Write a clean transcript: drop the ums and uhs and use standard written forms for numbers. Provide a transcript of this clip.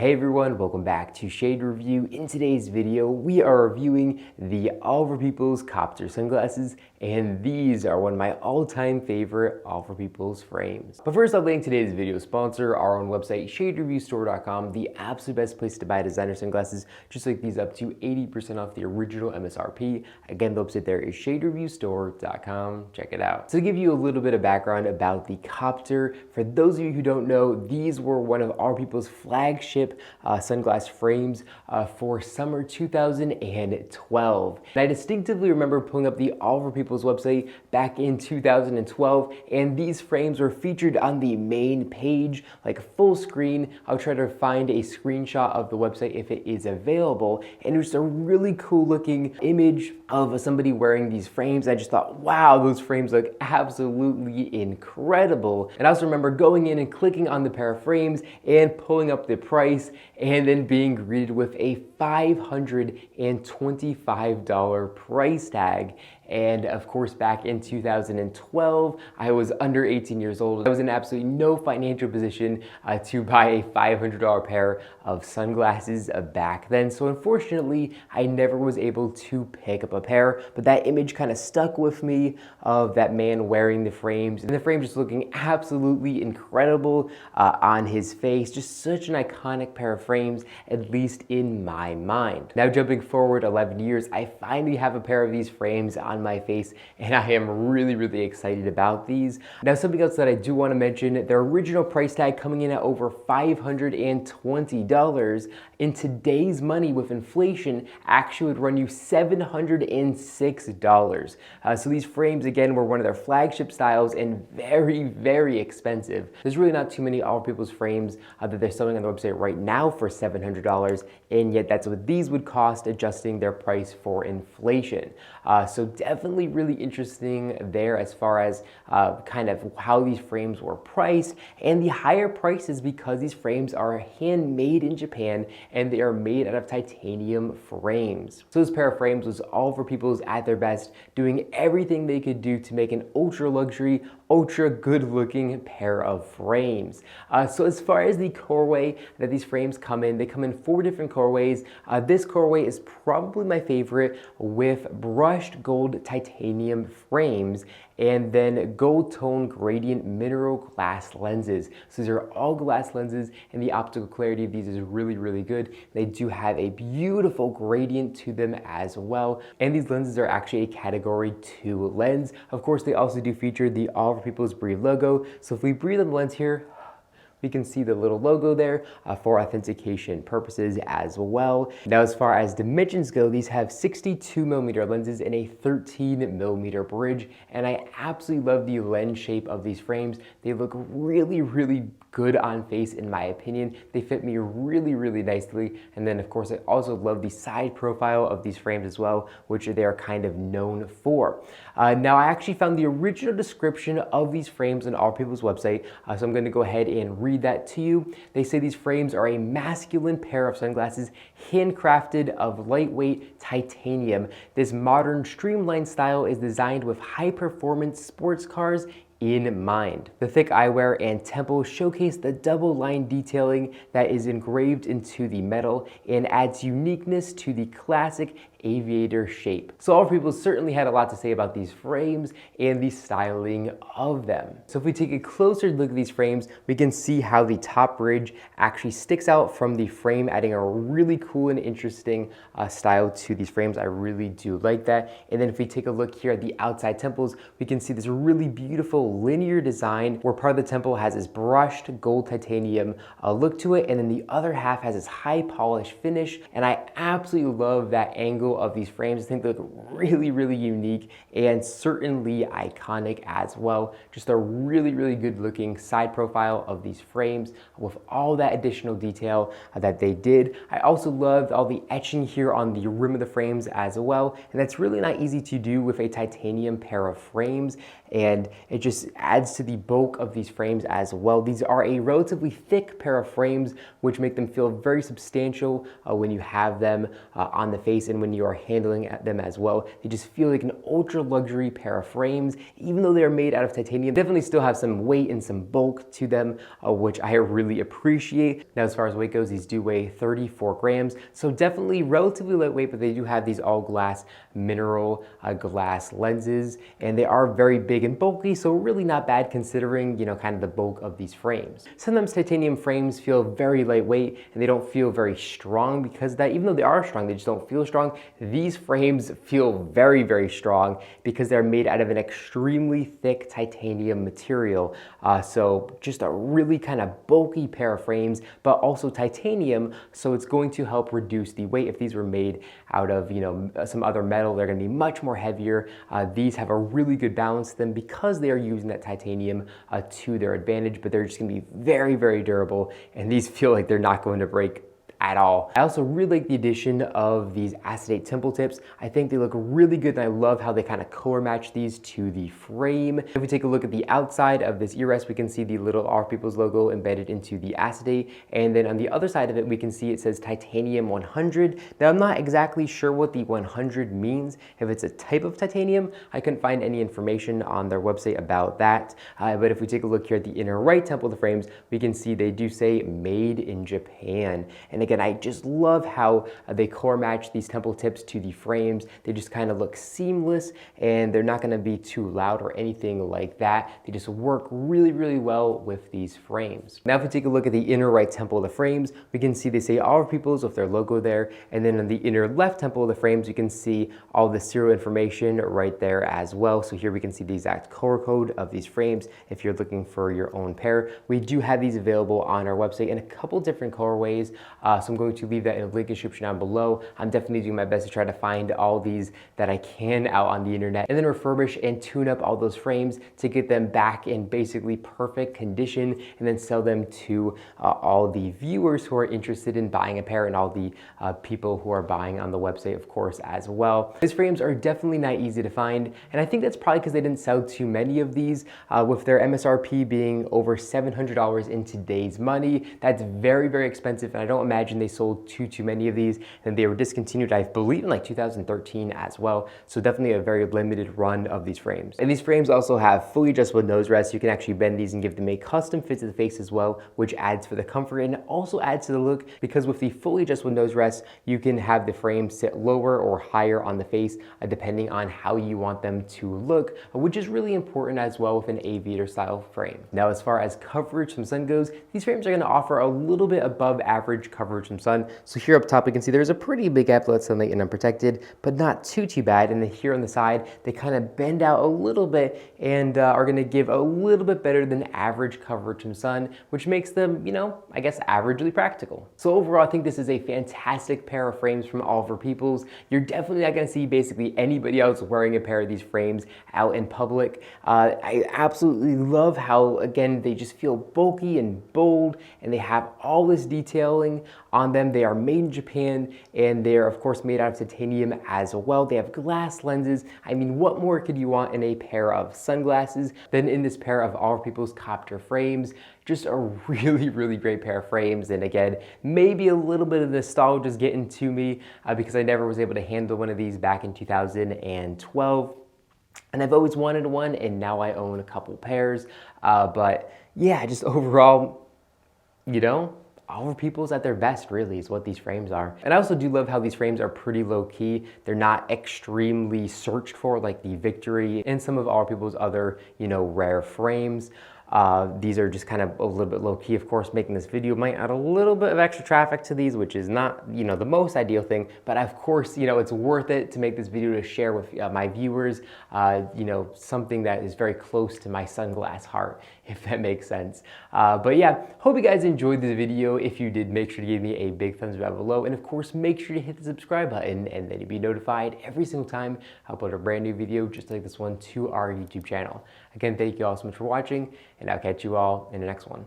Hey everyone, welcome back to Shade Review. In today's video, we are reviewing the All People's Copter sunglasses, and these are one of my all-time favorite All People's frames. But first, I'll thank today's video sponsor, our own website, shadereviewstore.com, the absolute best place to buy designer sunglasses, just like these up to 80% off the original MSRP. Again, the website there is shadereviewstore.com. Check it out. So to give you a little bit of background about the Copter, for those of you who don't know, these were one of All People's flagship sunglass frames for summer 2012. And I distinctively remember pulling up the All for People's website back in 2012, and these frames were featured on the main page, like full screen. I'll try to find a screenshot of the website if it is available, and it was a really cool looking image of somebody wearing these frames. I just thought, wow, those frames look absolutely incredible. And I also remember going in and clicking on the pair of frames and pulling up the price, and then being greeted with a $525 price tag. And of course, back in 2012, I was under 18 years old. I was in absolutely no financial position to buy a $500 pair of sunglasses back then. So unfortunately, I never was able to pick up a pair, but that image kind of stuck with me of that man wearing the frames, and the frame just looking absolutely incredible on his face. Just such an iconic pair of frames, at least in my mind. Now jumping forward 11 years, I finally have a pair of these frames on my face, and I am really excited about these. Now something else that I do want to mention, their original price tag coming in at over $520 in today's money with inflation actually would run you $706. So these frames again were one of their flagship styles and very expensive. There's really not too many All People's frames that they're selling on the website right now for $700, and yet that's what these would cost adjusting their price for inflation. So definitely really interesting there as far as kind of how these frames were priced, and the higher prices because these frames are handmade in Japan and they are made out of titanium frames. So this pair of frames was All for People's at their best, doing everything they could do to make an ultra luxury, ultra good looking pair of frames. So as far as the colorway that these frames come in, they come in 4 different colorways. This colorway is probably my favorite, with brushed gold titanium frames and then gold tone gradient mineral glass lenses. So these are all glass lenses, and the optical clarity of these is really good. They do have a beautiful gradient to them as well, and these lenses are actually a category 2 lens. Of course, they also do feature the All for People's Breathe logo. So if we breathe on the lens here, we can see the little logo there for authentication purposes as well. Now, as far as dimensions go, these have 62mm lenses and a 13mm bridge, and I absolutely love the lens shape of these frames. They look really good on face in my opinion. They fit me really nicely, and then of course I also love the side profile of these frames as well, which they are kind of known for. Now I actually found the original description of these frames on All People's website, so I'm going to go ahead and read that to you. They say these frames are a masculine pair of sunglasses handcrafted of lightweight titanium. This modern streamlined style is designed with high performance sports cars in mind. The thick eyewear and temple showcase the double line detailing that is engraved into the metal and adds uniqueness to the classic aviator shape. So All People certainly had a lot to say about these frames and the styling of them. So if we take a closer look at these frames, we can see how the top bridge actually sticks out from the frame, adding a really cool and interesting style to these frames. I really do like that. And then if we take a look here at the outside temples, we can see this really beautiful linear design where part of the temple has this brushed gold titanium look to it, and then the other half has this high polish finish. And I absolutely love that angle of these frames. I think they look really unique and certainly iconic as well. Just a really good looking side profile of these frames with all that additional detail that they did. I also loved all the etching here on the rim of the frames as well, and that's really not easy to do with a titanium pair of frames, and it just adds to the bulk of these frames as well. These are a relatively thick pair of frames, which make them feel very substantial when you have them on the face and when you you are handling them as well. They just feel like an ultra luxury pair of frames, even though they're made out of titanium. Definitely still have some weight and some bulk to them, which I really appreciate. Now, as far as weight goes, these do weigh 34 grams, so definitely relatively lightweight, but they do have these all glass mineral glass lenses, and they are very big and bulky, so really not bad considering, you know, kind of the bulk of these frames. Sometimes titanium frames feel very lightweight and they don't feel very strong because of that. Even though they are strong, they just don't feel strong. These frames feel very, very strong because they're made out of an extremely thick titanium material. So just a really kind of bulky pair of frames, but also titanium, so it's going to help reduce the weight. If these were made out of, you know, some other metal, they're going to be much more heavier. These have a really good balance to them because they are using that titanium to their advantage, but they're just going to be very, very durable, and these feel like they're not going to break at all. I also really like the addition of these acetate temple tips. I think they look really good, and I love how they kind of color match these to the frame. If we take a look at the outside of this ear rest, we can see the little Our People's logo embedded into the acetate, and then on the other side of it, we can see it says titanium 100. Now, I'm not exactly sure what the 100 means. If it's a type of titanium, I couldn't find any information on their website about that. But if we take a look here at the inner right temple of the frames, we can see they do say made in Japan. And again, I just love how they core match these temple tips to the frames. They just kind of look seamless, and they're not going to be too loud or anything like that. They just work really, really well with these frames. Now, if we take a look at the inner right temple of the frames, we can see they say Our People's with their logo there, and then on the inner left temple of the frames, you can see all the serial information right there as well. So here we can see the exact color code of these frames if you're looking for your own pair. We do have these available on our website in a couple different colorways. So I'm going to leave that in the link description down below. I'm definitely doing my best to try to find all these that I can out on the internet, and then refurbish and tune up all those frames to get them back in basically perfect condition, and then sell them to all the viewers who are interested in buying a pair, and all the people who are buying on the website, of course, as well. These frames are definitely not easy to find, and I think that's probably because they didn't sell too many of these. With their MSRP being over $700 in today's money, that's very, very expensive, and I don't imagine they sold too many of these, and they were discontinued, I believe, in like 2013 as well. So definitely a very limited run of these frames. And these frames also have fully adjustable nose rests. You can actually bend these and give them a custom fit to the face as well, which adds for the comfort and also adds to the look, because with the fully adjustable nose rests, you can have the frame sit lower or higher on the face, depending on how you want them to look, which is really important as well with an aviator style frame. Now, as far as coverage from sun goes, these frames are going to offer a little bit above average coverage from sun. So here up top, we can see there's a pretty big gap to let sunlight in unprotected, but not too bad. And then here on the side, they kind of bend out a little bit and are going to give a little bit better than average coverage from sun, which makes them, you know, I guess averagely practical. So overall, I think this is a fantastic pair of frames from Our People's. You're definitely not going to see basically anybody else wearing a pair of these frames out in public. I absolutely love how, again, they just feel bulky and bold, and they have all this detailing on them. They are made in Japan, and they're of course made out of titanium as well. They have glass lenses. I mean, what more could you want in a pair of sunglasses than in this pair of Our People's Copter frames? Just a really, really great pair of frames. And again, maybe a little bit of nostalgia is getting to me because I never was able to handle one of these back in 2012. And I've always wanted one, and now I own a couple pairs. But yeah, just overall, you know, Our People's at their best, really, is what these frames are. And I also do love how these frames are pretty low-key. They're not extremely searched for like the Victory and some of Our People's other, you know, rare frames. These are just kind of a little bit low-key. Of course, making this video might add a little bit of extra traffic to these, which is not, you know, the most ideal thing, but of course, you know, it's worth it to make this video to share with my viewers, you know, something that is very close to my sunglass heart, if that makes sense. But yeah, hope you guys enjoyed this video. If you did, make sure to give me a big thumbs up down below, and of course, make sure to hit the subscribe button, and then you'll be notified every single time I upload a brand new video just like this one to our YouTube channel. Again, thank you all so much for watching, and I'll catch you all in the next one.